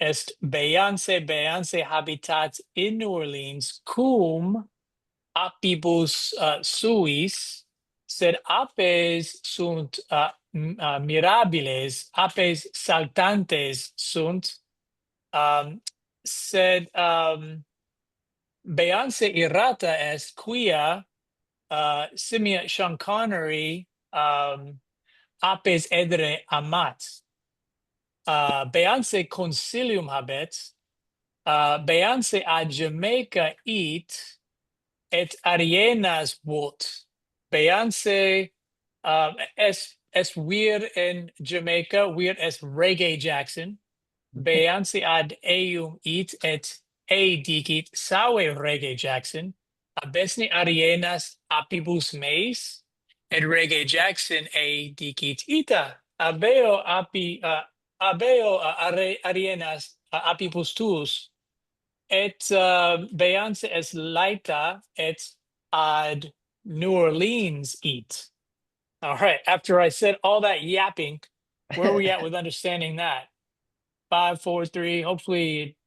Speaker 1: est Beyonce habitat in New Orleans cum apibus suis, sed apes sunt mirabiles, apes saltantes sunt, sed Beyonce irrata est quia simia Sean Connery apes edere amat. Beyonce consilium habet, Beyonce ad Jamaica eat, et arienas vult. Beyonce es vir in Jamaica, vir es Reggae Jackson. Beyonce ad eum eat, et dicit sawe Reggae Jackson. Abesne arienas apibus meis, et Reggae Jackson dicit ita. Abeo arienas apibus tuus. Et Beyonce es laeta, et ad New Orleans eat. All right, after I said all that yapping, where are we at with understanding that? 5, 4, 3, hopefully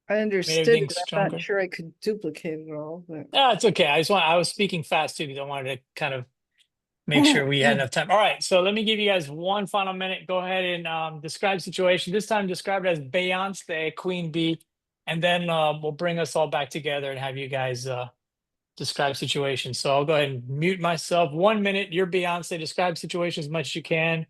Speaker 2: I
Speaker 1: made
Speaker 2: understood
Speaker 1: everything
Speaker 2: it. I'm
Speaker 1: stronger.
Speaker 2: not sure I could duplicate it all, but
Speaker 1: No, it's okay. I was speaking fast too, because I wanted to kind of make sure we had enough time. All right, so let me give you guys one final minute. Go ahead and describe situation. This time describe it as Beyonce, Queen Bee, and then we'll bring us all back together and have you guys describe situation. So I'll go ahead and mute myself. 1 minute, you're Beyonce, describe situation as much as you can.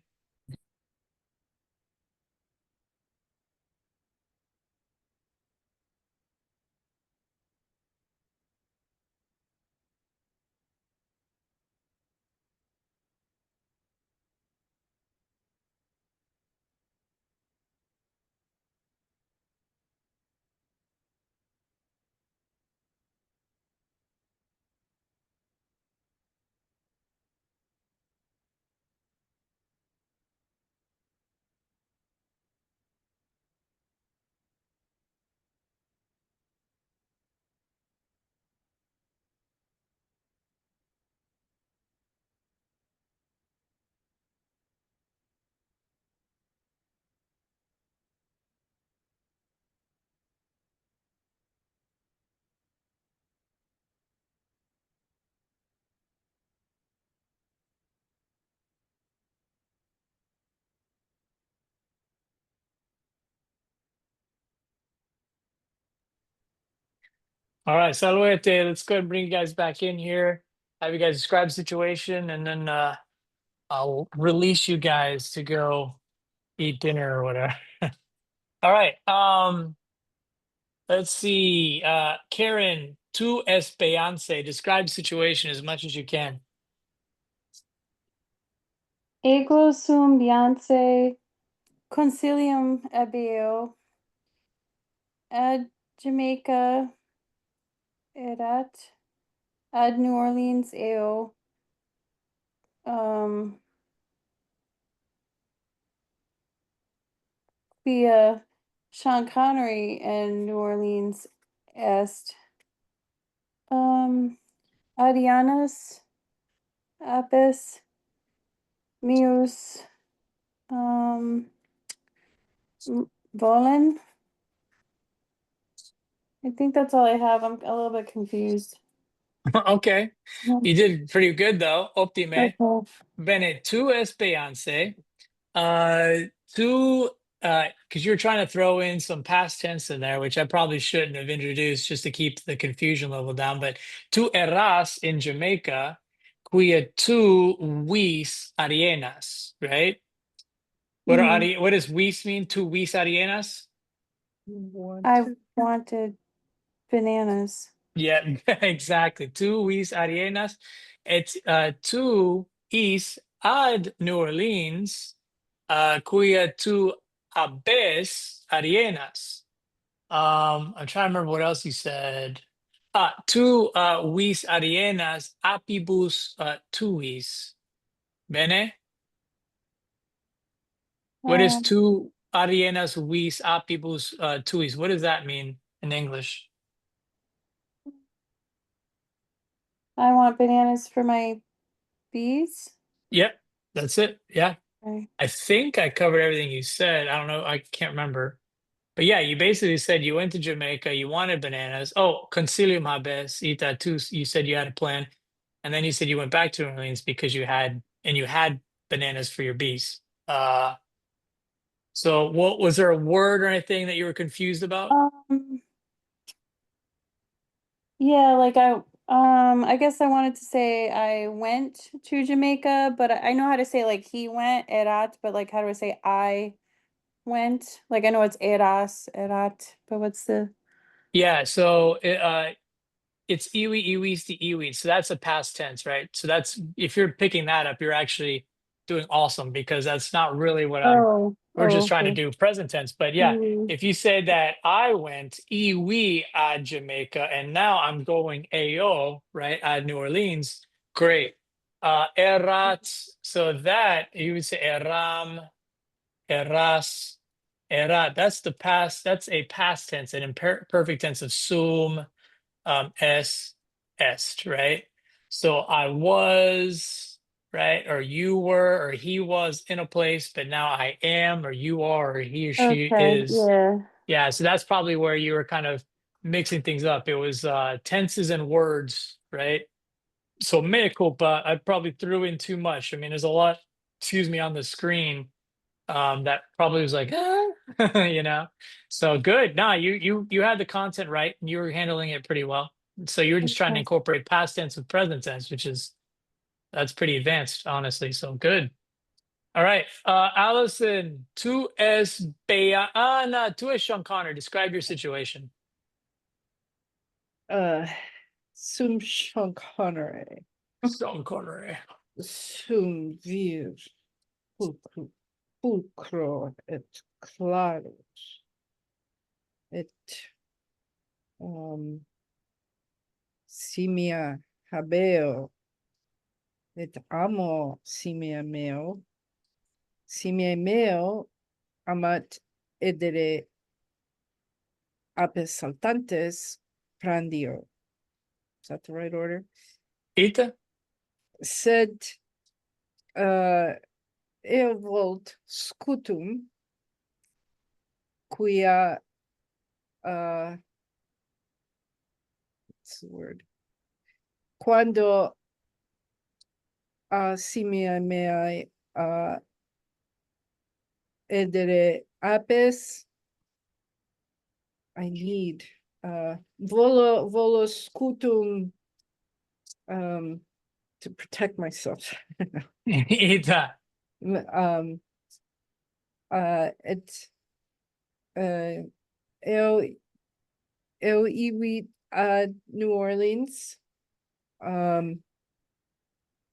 Speaker 1: All right, Saludete, let's go ahead and bring you guys back in here. Have you guys describe the situation, and then I'll release you guys to go eat dinner or whatever. All right. Let's see. Karen, tu es Beyonce. Describe situation as much as you can.
Speaker 3: Ego sum Beyonce concilium ebeo ad Jamaica erat ad New Orleans eo via Sean Connery and New Orleans est Adianas apis meus volen. I think that's all I have. I'm a little bit confused.
Speaker 1: Okay.
Speaker 3: Mhm.
Speaker 1: You did pretty good though. Optime.
Speaker 3: Okay.
Speaker 1: Bene, tu es Beyonce. Tu, because you're trying to throw in some past tense in there, which I probably shouldn't have introduced just to keep the confusion level down. But tu eras in Jamaica, quia tu vis arienas, right?
Speaker 3: Mhm.
Speaker 1: What does vis mean? Tu vis arienas?
Speaker 3: I wanted bananas.
Speaker 1: Yeah, exactly. Tu vis arienas. It's tu is ad New Orleans, quia tu habes arienas. I'm trying to remember what else he said. Tu vis arienas apibus tuis. Bene? What is
Speaker 3: Um,
Speaker 1: tu arienas vis apibus tuis? What does that mean in English?
Speaker 3: I want bananas for my bees.
Speaker 1: Yep, that's it. Yeah.
Speaker 3: Okay.
Speaker 1: I think I covered everything you said. I don't know. I can't remember. But yeah, you basically said you went to Jamaica, you wanted bananas. Oh, concilium habes, eat that too. You said you had a plan. And then you said you went back to New Orleans because you had bananas for your bees. So what was there a word or anything that you were confused about?
Speaker 3: Um, yeah, like I guess I wanted to say I went to Jamaica, but I know how to say like he went, erat, but like how do I say I went? Like I know it's eras, erat, but what's the
Speaker 1: Yeah, so it's iwi, iwis to iwi. So that's a past tense, right? So that's if you're picking that up, you're actually doing awesome because that's not really what we're just trying to
Speaker 3: okay.
Speaker 1: do present tense. But yeah,
Speaker 3: Mm,
Speaker 1: if you say that I went iwi at Jamaica and now I'm going AO, right, at New Orleans, great. Erat, so that you would say eram, eras, erat. That's the past, that's a past tense, an imperfect tense of sum s est, right? So I was, right, or you were, or he was in a place, but now I am, or you are, or he or she
Speaker 3: okay,
Speaker 1: is.
Speaker 3: yeah.
Speaker 1: Yeah, so that's probably where you were kind of mixing things up. It was tenses and words, right? So mea culpa, I probably threw in too much. I mean, there's a lot, excuse me, on the screen that probably was like you know. So good. Nah, you had the content right and you were handling it pretty well. So you were just trying to
Speaker 3: Okay.
Speaker 1: incorporate past tense with present tense, which is that's pretty advanced, honestly. So good. All right. Allison, tu es Bea no, tu es Sean Connor. Describe your situation.
Speaker 2: Sum Sean Connery,
Speaker 1: Sean Connor.
Speaker 2: sum vir pulcro et clarus et simia habeo et amo simia meo amat edere apes saltantes prandio. Is that the right order?
Speaker 1: Ita?
Speaker 2: Sed eo volt scutum quia what's the word? Quando simia meae edere apes, I need volo scutum to protect myself.
Speaker 1: Ita.
Speaker 2: Et eo eu iwi a New Orleans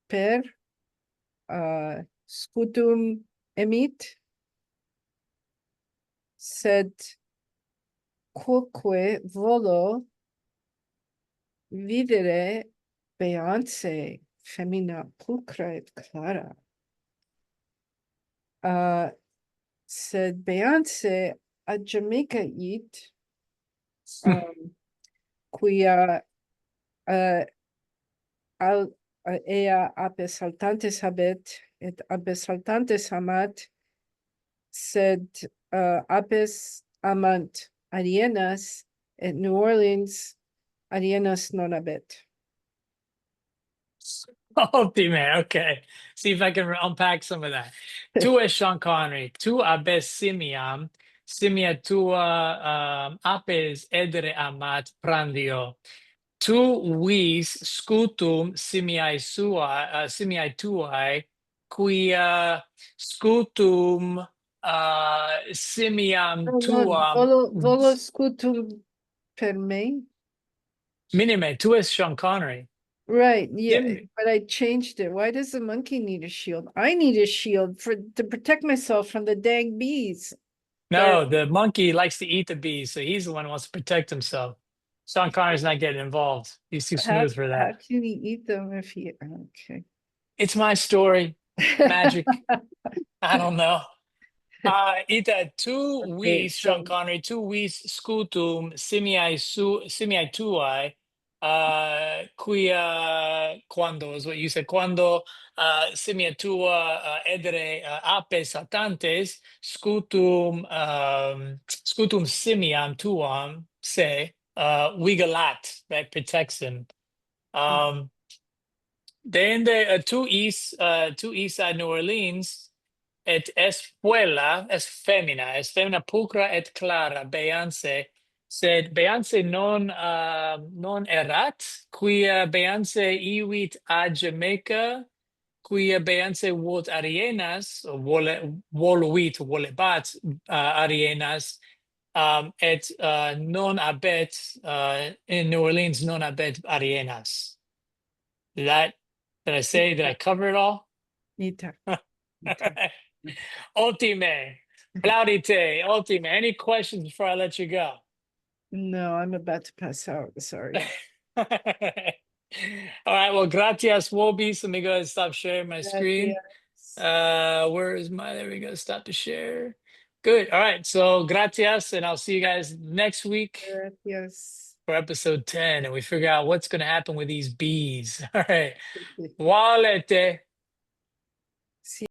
Speaker 2: per scutum emit, sed quoque volo videre Beyonce femina pulcra et clara. Sed Beyonce a Jamaica it, quia ea apes saltantes habet et apes saltantes amat, sed apes amant arienas et New Orleans arienas non habet.
Speaker 1: Ultimate. Okay. See if I can unpack some of that. Tu es Sean Connery. Tu abes simiam. Simia tua apes edere amat prandio. Tu vis scutum simiae tuae, quia scutum simiam tuam
Speaker 2: Volo scutum per me.
Speaker 1: minime. Tu es Sean Connery.
Speaker 2: Right, yeah,
Speaker 1: Sim-
Speaker 2: but I changed it. Why does the monkey need a shield? I need a shield to protect myself from the dang bees.
Speaker 1: No, the monkey likes to eat the bees, so he's the one who wants to protect himself. Sean Connery's not getting involved. He's too
Speaker 2: How,
Speaker 1: smooth for
Speaker 2: how
Speaker 1: that.
Speaker 2: can he eat them if he, okay.
Speaker 1: It's my story. Magic. I don't know. Ita tu
Speaker 2: Okay,
Speaker 1: vis, Sean
Speaker 2: so
Speaker 1: Connery, tu vis scutum simiae tuae, quia, quando is what you said, quando simia tua edere apes satantes, scutum simiam tuam se, vigilat, that protects him. Then the two east side New Orleans, et espuela, es femina pulcra et clara, Beyonce, sed Beyonce non erat, quia Beyonce iwit a Jamaica, quia Beyonce vot arienas, or volebat arienas, et non abet, in New Orleans, non abet arienas. Did I cover it all?
Speaker 2: Nita.
Speaker 1: Ultime, Claudite, Ultime. Any questions before I let you go?
Speaker 2: No, I'm about to pass out. Sorry.
Speaker 1: All right. Well, gratias, Wobis. Let me go ahead and stop sharing my screen. Where is my? There we go. Stop the share. Good. All right. So gratias, and I'll see you guys next week
Speaker 2: Gracias.
Speaker 1: for episode 10, and we figure out what's going to happen with these bees. All right. Walete.